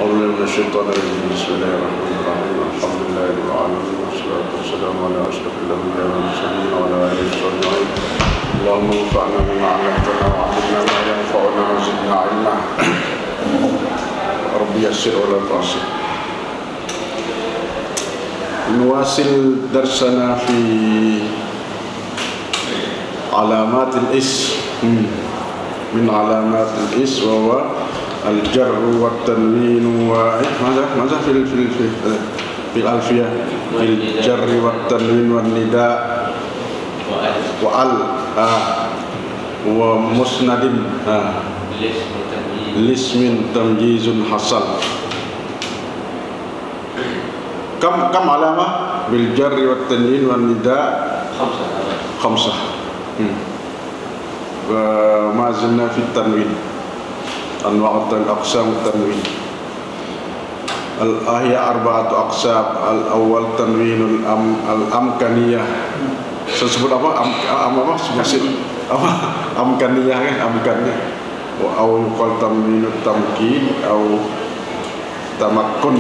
أعوذ بالله من الشيطان الرجيم. بسم الله الرحمن الرحيم. الحمد لله رب العالمين والصلاة والسلام على أشرف الأنبياء والمرسلين وعلى آله وصحبه أجمعين. اللهم انفعنا بما علمتنا وعلمنا ما ينفعنا وزدنا علما. ربي يسر ولا تعسر. نواصل درسنا في علامات الاسم. من علامات الاسم وهو الجر والتنوين ماذا في الألفية في الجر والتنوين والنداء وال ومسند لاسم تمييز حصل. كم علامة بالجر والتنوين والنداء؟ خمسة. وما زلنا في التنوين، أنواع أقسام التنوين. هي أربعة أقسام. الأول تنوين الأمكانية. Sebut apa? Amkaniyah kan? Amkaniyah. Atau yuqal tanwinut tamkin atau tamakkun.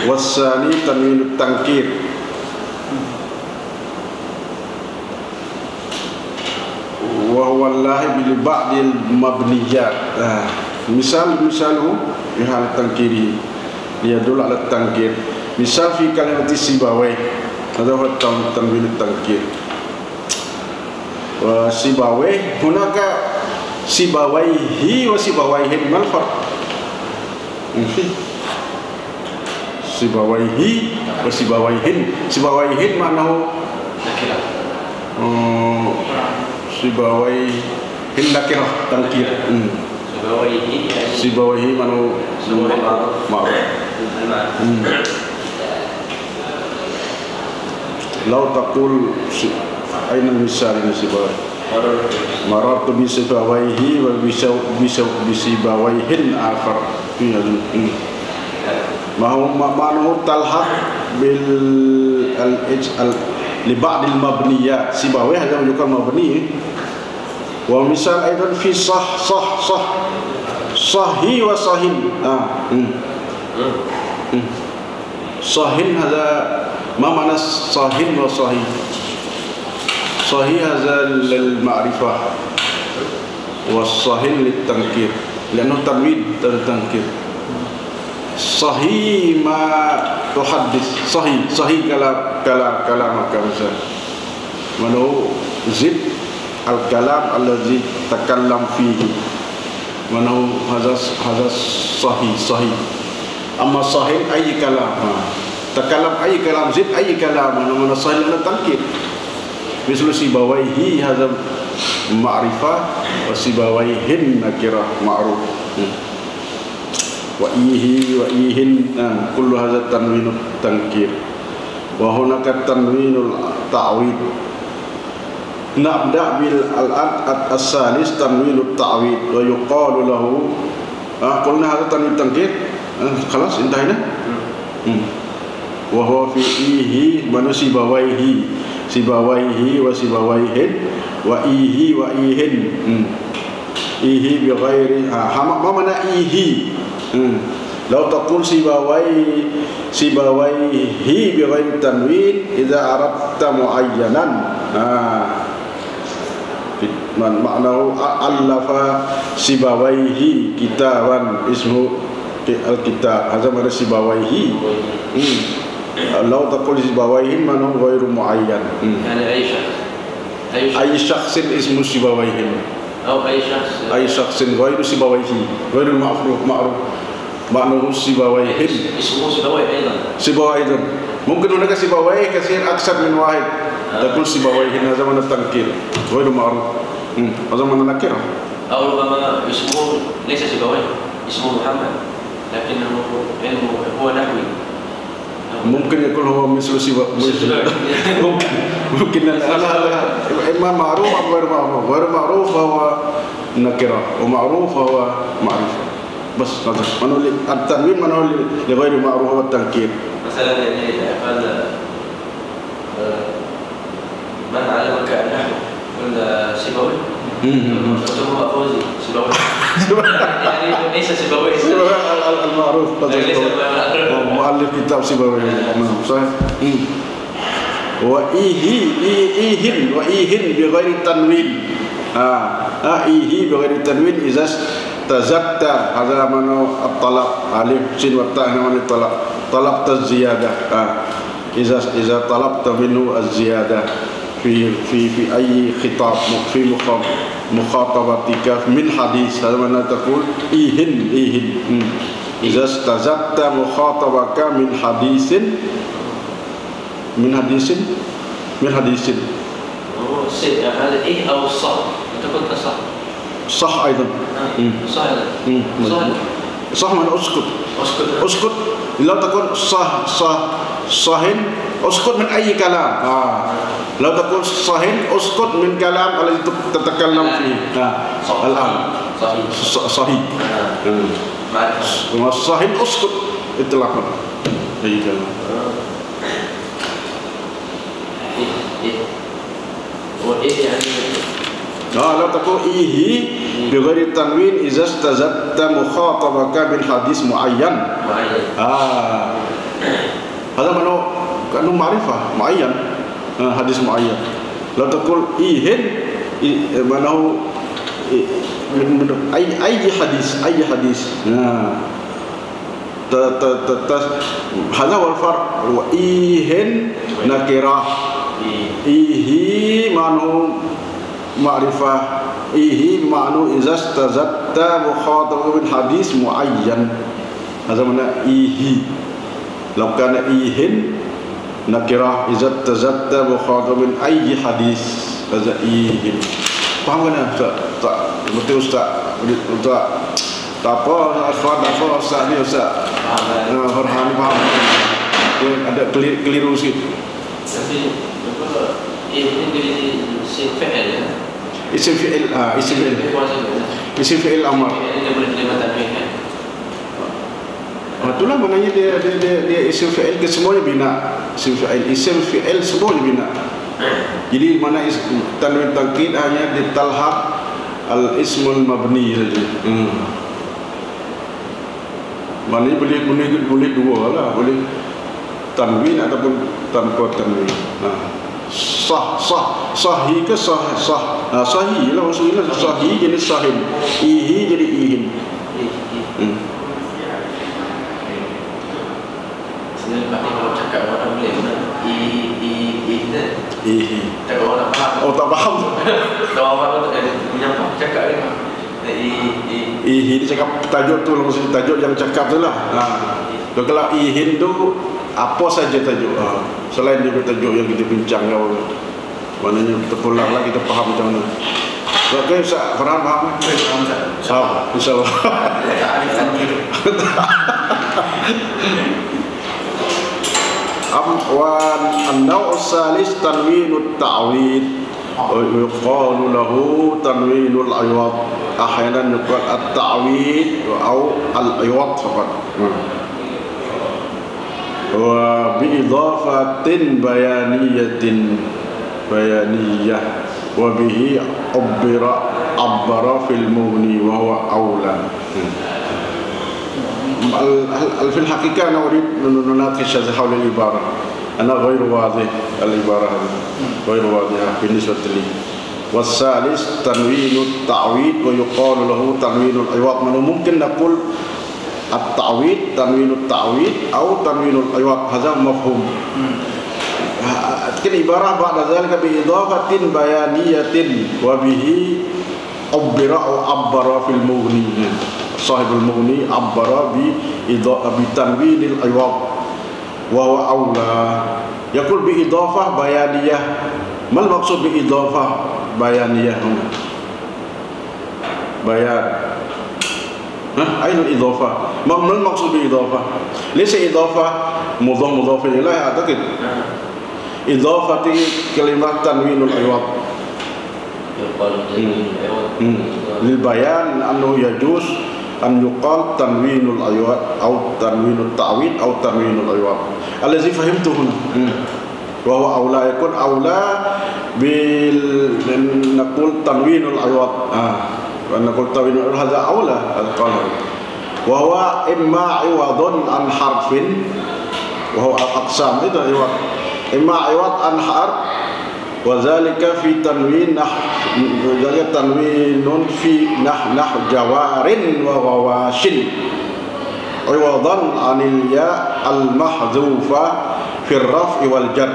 Wasani tanwinut tankir. Wallahi bil ba'dil mabniyat. Misaluhu fi hal tankiri liyadul ala tankir. Misal fi kalimati sibawai, hadha huwa tanwin tankir. Wa sibawai hunaka sibawaihi wa sibawaihin, mal farq? Sibawaihi wa sibawaihin. Sibawaihin ma'nahu sibawaihin nakirah tankir. Sibawaihi ma'nahu ma'ruf. Lau taqul aina misal ini sibawaihi maratu bi sibawaihi wa bi sibawaihin akhar. Ma'nahu talhaq bil al li ba'dil mabniyat. Sibawaihi hada menunjukkan mabni. Wa misal aidan fi sahih wa sahin. Sahin hada ma makna sahin wa sahih? Sahih hada lil ma'rifah wa sahin lit tankir, lianna tanwin tankir. Sahih ma tuhaddis, sahih kalam misal manu zid al-kalam alladhi takallam fihi, manu hadha sahih. Amma sahih ay kalam, takallam ay kalam, zid ay kalam, mana sahih lana tankir. Misal sibawaihi hadha ma'rifah wa sibawaihin nakirah ma'ruf. Wa ihin kullu hadha tanwinut tankir. Wa hunaka tanwinul ta'wid. Nabda bil al-ad as-salis tanwinut ta'wid wa yuqalu lahu qulna hadha tanwin tankir. Khalas intahina. Wa huwa fi ihi wa sibawaihi wa sibawaihin wa ihi wa ihin. Ihi bi ghairi ma mana ihi? Lau taqul sibawaihi bi ghairi tanwin idza aradta muayyanan. Man ma'nahu allafa sibawaihi kitaban ismu al-kitab. Hadza mana sibawaihi. Lau taqul sibawaihi ma'nahu ghairu muayyan. Yani ay syakhsin ismu sibawaihi. أي شخص غير سيبويه غير المعروف معناه سيبويه. اسمه سيبويه أيضا. ممكن هناك سيبويه كثير أكثر من واحد. تقول سيبويه هذا من التنكير غير معروف، هذا من النكرة. أو ربما اسمه ليس سيبويه، اسمه محمد لكنه علمه هو نحوي. ممكن يكون هو مثل ممكن إما معروف أو غير معروف. غير معروف هو نكرة ومعروف هو معرفة. بس هذا التنوين من هو لغير معروف هو التنكير. مثلا يعني قال من علمك النحو قلنا سيبويه Ketemu Pak Fauzi Sibawai. Dari Indonesia Sibawai. Al-Ma'ruf muallif kitab Sibawai. Wa ihin bi ghairi tanwin. Ihi bi ghairi tanwin izas tazatta hadza manu at-talab alif sin wa ta namanya talab taziyadah. Iza talabta minhu az-ziyadah في أي خطاب في مخاطبتك من حديث هذا معنى تقول إيهن إذا استزدت مخاطبك من حديث هذا إيه أو الصح تقول صح صح أيضا صح من أسكت لو تقول صاهن أسكت من أي كلام لو تقول صاهن أسكت من كلام الذي تتكلم فيه الآن صحيح صاهن أسكت إطلاقا أي كلام لو تقول إيه بغير التنوين إذا استزدت مخاطبك بالحديث معين هذا كأنه معرفة معين حديث معين لو تقول إيهن معناه من أي حديث هذا هو الفرق وإيهن نكرة إيه معناه معرفة إيه معناه إذا استزدت مخاطبة بالحديث معين هذا معناه إيه لو كان إيهن نكرة إذا تزدت مخاطب من أي حديث هذا إيهن faham kan tak betul Ustaz tak apa akhwan tak apa Ustaz ni Ustaz Farhan faham dia ada keliru sikit tapi ini dari isim fi'il ya isim fi'il amar dia boleh terima tanwin kan. Itulah maknanya dia isim fi'il ke semuanya bina. Isim fi'il semuanya bina. Jadi mana tanwin taukid hanya ditalhaq al-ismul mabni saja. Maknanya boleh dua lah, boleh tanwin ataupun tanpa tanwin. Sahih ke sahih lah maksudnya sahih jadi sahin, ihi jadi ihin. Sebenarnya kalau cakap orang boleh guna cakap orang faham. Tak faham. Kalau orang menyampah cakap dia. Ihin cakap tajuk tu maksud tajuk yang cakap tu lah. Kalau ihin tu apa saja tajuk. Selain dia tajuk yang kita bincang maknanya terpulang lah kita faham macam mana. Okey, Ustaz Farhan faham? Faham, insya-Allah. والنوع الثالث تنوين التعويض ويقال له تنوين العوض أحيانا يقال التعويض أو العوض فقط وبإضافة بيانية وبه عبر في المغني وهو أولى. في الحقيقة أنا أريد أن نناقش حول العبارة. أنا غير واضح العبارة غير واضحة بالنسبة لي. والثالث تنوين التعويض ويقال له تنوين العوض. ممكن نقول التعويض تنوين التعويض أو تنوين العوض هذا مفهوم. لكن عبارة بعد ذلك بإضافة بيانية وبه عبر في المغني. صاحب المغني عبر بتنوين العوض وهو أولى. يقول بإضافة بيانية. ما المقصود بإضافة بيانية هنا؟ بيان. أين الإضافة؟ ما المقصود بإضافة؟ ليس إضافة مضاف إليه أعتقد. إضافة كلمة تنوين العوض للبيان أنه يجوز أن يقال تنوين العوض أو تنوين التعويض أو تنوين العوض الذي فهمته هنا وهو أولى. يكون أولى naqul tanwinul iwad. Naqul tanwinul iwad hadza aula al-qawl. Wa huwa imma iwadun an harfin wa huwa al-aqsam itu iwad. Imma iwad an harf wa zalika fi tanwin tanwinun fi nah jawarin wa wawashin. Iwadan anil ya al-mahdhufa fi ar-raf'i wal jar.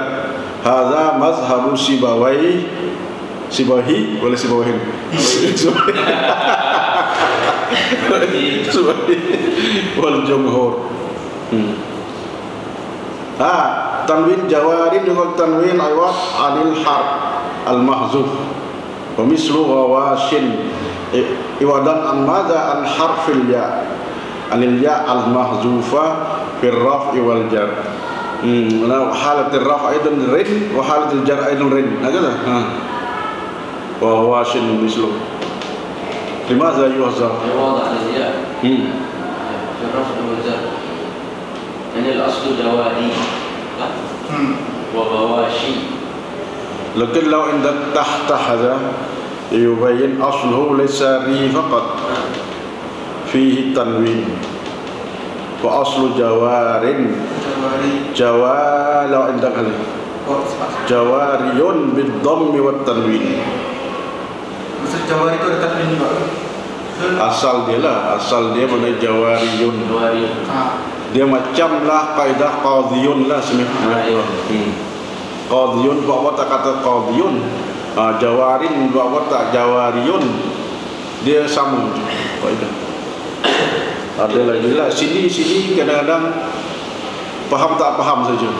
Hadza mazhabu Sibawahi boleh Sibawahin. Sibawahi wal jumhur. Tanwin jawarin dengan tanwin iwad anil harf al-mahzuf wa mislu wawashin iwadan an madza an harfil ya anil ya al-mahzufa fi ar-raf'i wal jar. حالة الرفع أيضا رن وحالة الجر أيضا رن هكذا. وهو شن مثله. لماذا يوزع؟ يوضع الياء في الرفع والجر. يعني الأصل جواري وغواشي. لكن لو عندك تحت هذا يبين أصله ليس ري فقط فيه تنوين وأصل جوارٍ لو عندك هذا جواري بالضم والتنوين. Maksud jawari itu ada tanwin juga. Asal dia mana jawariyun. Dia macam lah kaidah qadhiyun lah sebenarnya. Qadhiyun bawa tak kata qadhiyun. Jawarin bawa tak jawariyun. Dia sama kaidah. Ada lagi lah sini kadang-kadang faham tak faham saja.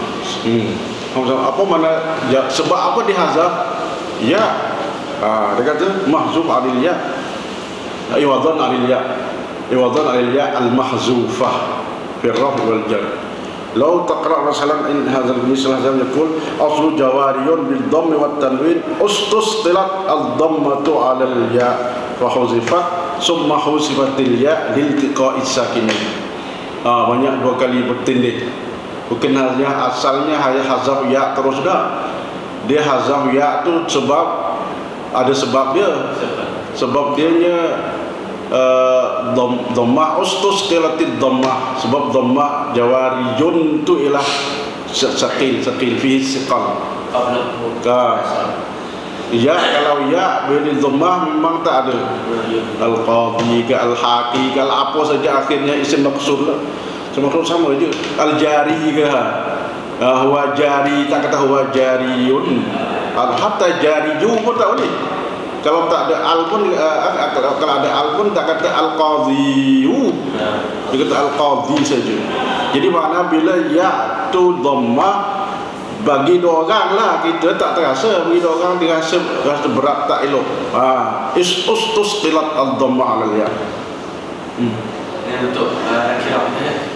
Apa mana ya, sebab apa dihazaf? Ya. Dia kata mahzuf alil ya. Iwadan alil ya. Iwadan alil ya al-mahzufah fi ar-raf wal jar. Law taqra masalan in hadzal misal hadzal yaqul aslu jawariyun bil dhamm wat tanwin ustusqilat al-dhammatu ala al-ya fa huzifat summa huzifatil ya liltiqa'is sakinin. Banyak dua kali bertindih. Bukan hanya asalnya hanya hazaf ya terus dah. Dia hazaf ya tu sebab ada sebab dia. Sebab dianya dhammah ustusqilatid dhammah. Sebab dhammah jawariyun tu ialah sakil fihi siqal. Ya, kalau ya bila dhammah memang tak ada. Al-qadhi ke al-haqi ke apa saja akhirnya isim maqsur lah. Sama je. Al-jari ke huwa jari, tak kata huwa jariyun. Hatta jariyu pun tak boleh. Kalau tak ada al pun kalau ada al pun tak kata al-qadhiyu. Dia kata al-qadhi saja. Jadi makna bila ya tu dhammah bagi dua orang lah kita tak terasa, bagi dua orang dirasa berat tak elok. Ustusqilat ad-dhammah ala ya. Untuk akhirnya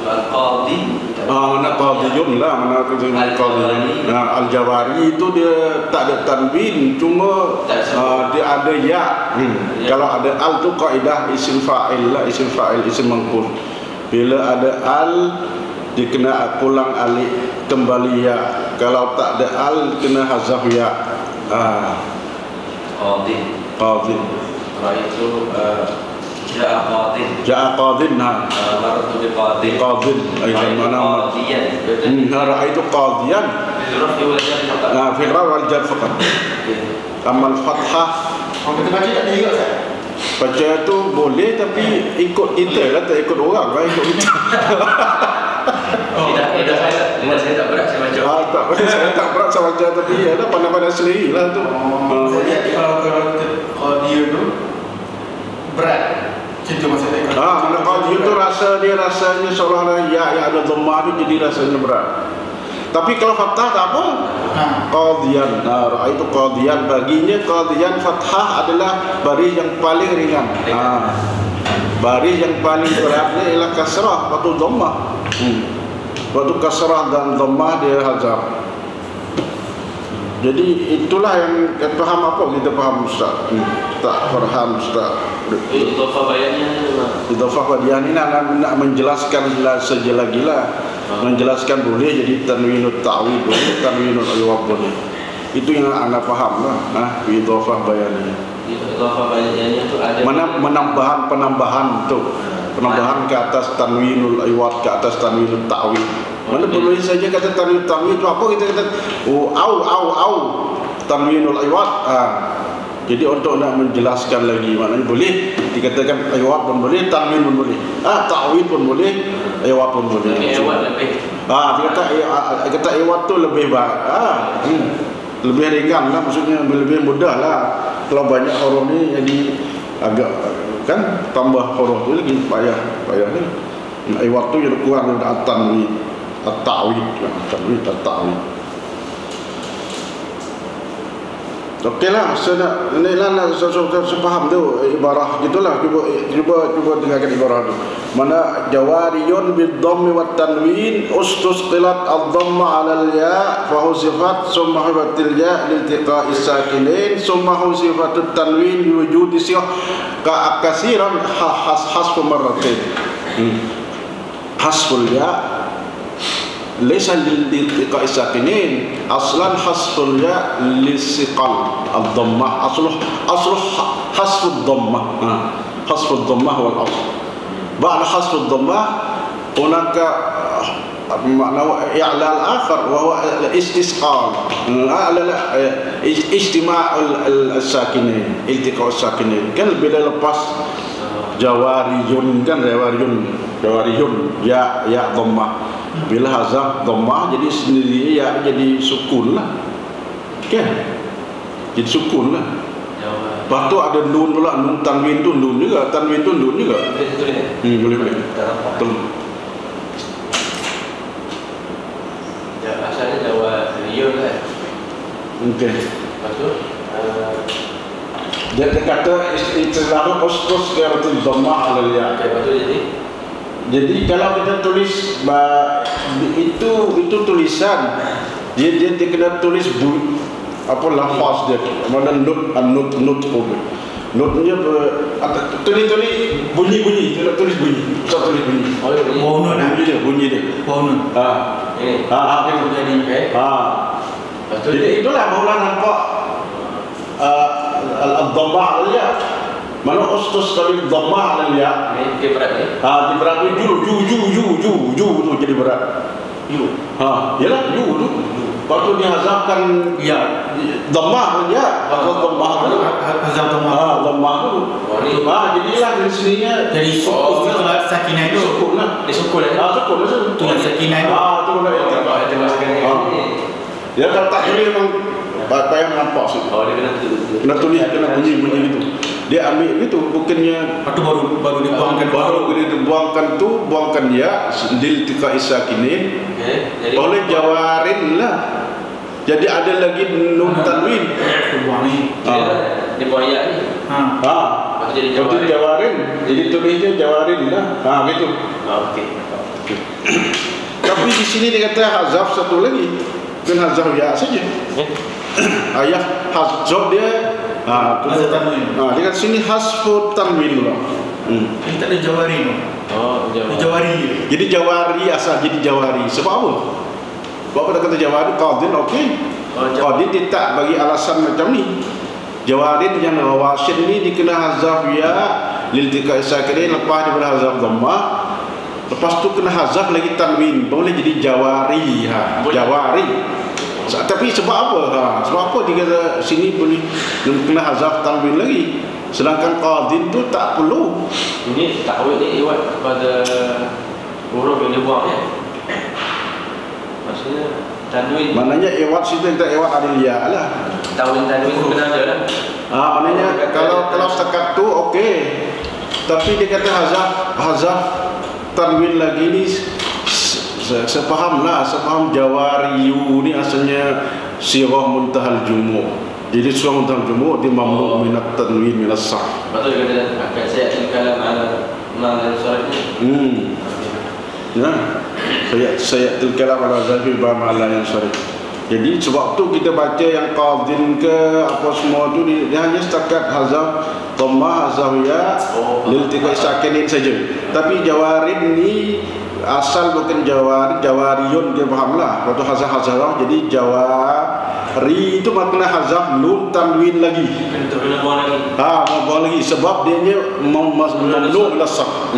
al-qadhi mana qadhiyun lah, mana qadhiyun. Al-jawari itu dia tak ada tanwin, cuma dia ada ya. Kalau ada al tu kaidah isim fa'il lah, isim fa'il, isim mangkul. Bila ada al dia kena pulang alif kembali ya. Kalau tak ada al kena hazaf ya. Qadhi. Raitu ja'a qadhin. Maratu bi qadhin. Ayat mana? Ra'aitu qadhiyan. Fi ar-ra wal jar faqat. Amal fathah. Kita baca tak ada juga Ustaz? Baca tu boleh tapi ikut kita lah, tak ikut orang lah, ikut kita. Saya tak berat saya baca. Saya tak berat saya baca tapi ya lah pandai-pandai sendiri lah tu. Saya kalau dia tu berat. Cinta masa tengok. Mana qadhi tu rasanya seolah-olah ya ada dhammah tu jadi rasanya berat. Tapi kalau fathah tak apa. Qadhiyan. Itu qadhiyan, baginya qadhiyan fathah adalah baris yang paling ringan. Baris yang paling beratnya ialah kasrah atau dhammah. Waktu kasrah dan dhammah dia hazaf. Jadi itulah yang faham apa kita faham Ustaz. Tak faham Ustaz. Idhafah bayannya Idhafah bayan ini nak menjelaskan saja lagi lah. Menjelaskan boleh jadi tanwinut ta'wid boleh, tanwinul iwad boleh. Itu yang anda faham lah. Idhofah bayani. Idhofah bayani itu ada penambahan tu. Penambahan ke atas tanwinul iwad, ke atas tanwinul ta'wid. Mana boleh saja kata tanwinul ta'wid itu apa kita kata au tanwinul iwad. Jadi untuk nak menjelaskan lagi maknanya boleh dikatakan iwad pun boleh, tanwin pun boleh. Ta'wid pun boleh, iwad pun boleh. Tapi iwad lebih. Dia kata iwad tu lebih baik. Lebih ringan lah, maksudnya lebih mudah lah. Kalau banyak huruf ni jadi agak kan tambah huruf tu lagi payah ni. Iwad tu yang kurang daripada tanwin, at-ta'wid. Okeylah, saya nak faham tu ibarah gitulah. Cuba dengarkan ibarah tu. Mana jawariyun bid-dhammi wat tanwin ustusqilat ad-dhamma 'ala al-ya fa husifat summa hubatil ya liltiqa'i sakinain summa husifat at-tanwin bi wujudi siyah ka akasiran hasfu marratain. Hasful ya laysa liltiqa'i sakinain aslan hasful ya lisiqal ad-dhammah asluh hasfu ad-dhammah hasfu ad-dhammah wal asl بعد حذف الضمة هناك معنى إعلال آخر وهو الاستثقال اجتماع الساكنين التقاء الساكنين kan bila lepas jawariyun kan jawariyun ya dhammah bila hazaf dhammah jadi sendiri ya jadi sukun lah kan jadi sukun lah. Lepas tu ada nun pula, nun tanwin tu nun juga, tanwin tu nun juga. Boleh. Betul. Ya, asalnya jawariyun kan. Okey. Lepas tu dia kata istilah ustus qiratul dhammah alal ya. Lepas tu jadi kalau kita tulis itu tulisan dia kena tulis apa lafaz dia, mana not pun. Notnya tulis bunyi, tulis bunyi. Tak tulis bunyi. Bau nun bunyi dia. Bau nun. ini. Itu jadi Jadi itulah barulah nampak al-dhammah al-ya. Mana ustus kali dhammah al-ya. Ini dia berat ni. Dia berat ju tu jadi berat. Yalah ju tu. Waktu dihazafkan ya dhammah ya atau dhammah tu hazaf dhammah tu jadilah dari sininya jadi istilah sakinah itu sukun lah Disukun sukun lah tu yang sakinah itu tu lah dia kalau tak boleh memang payah nampak sih kena tulis kena bunyi gitu dia ambil gitu bukannya lepas tu baru dibuangkan buangkan ya dil tika isakinin oleh jawarin lah jadi ada lagi nun tanwin Di bawah ya ni. Jadi jawarin jadi tulisnya jawarin lah gitu. Okey. Tapi di sini dia kata hazaf satu lagi kan hazaf ya saja ayah hazaf dia hazaf tanwin dia kata sini hasfu tanwin lah. Ini tak ada jawari tu. Jawari. Jadi jawari asal jadi jawari. Sebab apa? Sebab apa kata jawari? Qadin okey. Qadin dia tak bagi alasan macam ni. Jawarin yang wasin ni dikena hazaf ya liltiqa'i sakinin lepas daripada hazaf dhammah. Lepas tu kena hazaf lagi tanwin. Boleh jadi jawari jawari. Tapi sebab apa? Sebab apa dia kata sini boleh kena hazaf tanwin lagi? Sedangkan qadin tu tak perlu. Ini ta'wid ni iwat kepada huruf yang dibuang ya. Maksudnya tanwin. Maknanya iwat situ kita iwat adiliyah lah. Tanwin tu kena ada lah. Maknanya kalau setakat tu okey. Tapi dia kata hazaf tanwin lagi ni saya faham jawariyu ni asalnya sirah muntahal jumu'. Jadi surah muntahal jumu' di mamnu' minat tanwin minas sah. Betul kata akan saya kalam ala man syarifnya. Ya. Saya kalam ala zafi ba ma'ala yang syarif. Jadi sebab tu kita baca yang qadin ke apa semua tu dia hanya setakat hazaf dhammah zawiyah liltiqa'i sakinin saja. Tapi jawarin ni asal bukan jawariyun dia fahamlah. Waktu hazaf jadi ri itu makna hazaf nun tanwin lagi. Kena buang lagi. Mau buang lagi sebab dia mamlu ila sah.